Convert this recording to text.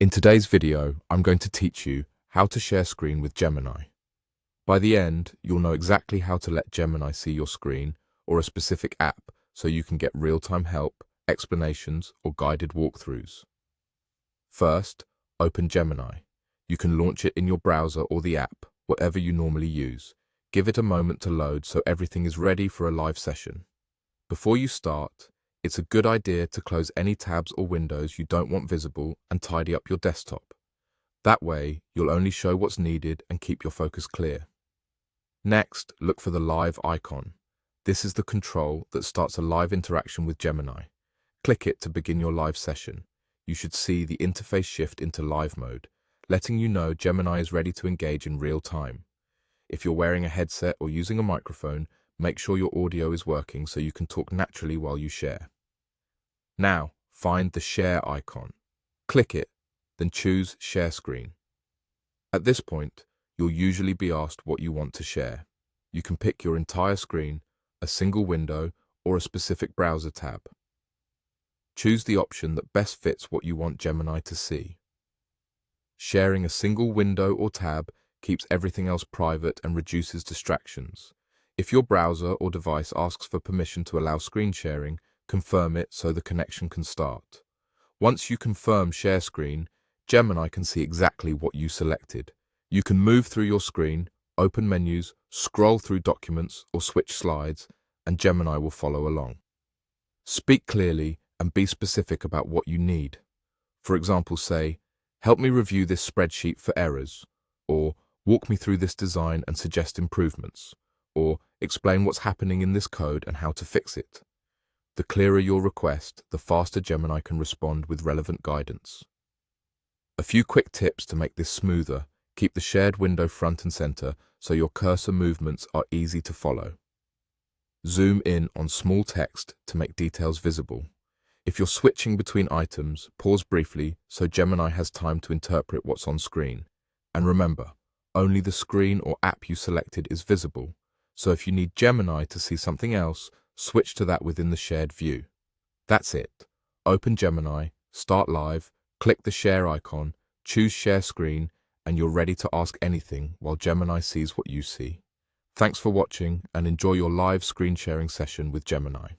In today's video, I'm going to teach you how to share screen with Gemini. By the end, you'll know exactly how to let Gemini see your screen or a specific app so you can get real-time help, explanations, or guided walkthroughs. First, open Gemini. You can launch it in your browser or the app, whatever you normally use. Give it a moment to load so everything is ready for a live session. Before you start, it's a good idea to close any tabs or windows you don't want visible and tidy up your desktop. That way, you'll only show what's needed and keep your focus clear. Next, look for the live icon. This is the control that starts a live interaction with Gemini. Click it to begin your live session. You should see the interface shift into live mode, letting you know Gemini is ready to engage in real time. If you're wearing a headset or using a microphone, make sure your audio is working so you can talk naturally while you share. Now, find the share icon. Click it, then choose Share Screen. At this point, you'll usually be asked what you want to share. You can pick your entire screen, a single window, or a specific browser tab. Choose the option that best fits what you want Gemini to see. Sharing a single window or tab keeps everything else private and reduces distractions. If your browser or device asks for permission to allow screen sharing, confirm it so the connection can start. Once you confirm share screen, Gemini can see exactly what you selected. You can move through your screen, open menus, scroll through documents, or switch slides, and Gemini will follow along. Speak clearly and be specific about what you need. For example, say, "Help me review this spreadsheet for errors," or "Walk me through this design and suggest improvements," or "Explain what's happening in this code and how to fix it." The clearer your request, the faster Gemini can respond with relevant guidance. A few quick tips to make this smoother. Keep the shared window front and center so your cursor movements are easy to follow. Zoom in on small text to make details visible. If you're switching between items, pause briefly so Gemini has time to interpret what's on screen. And remember, only the screen or app you selected is visible. So if you need Gemini to see something else, switch to that within the shared view. That's it. Open Gemini, start live, click the share icon, choose share screen, and you're ready to ask anything while Gemini sees what you see. Thanks for watching and enjoy your live screen sharing session with Gemini.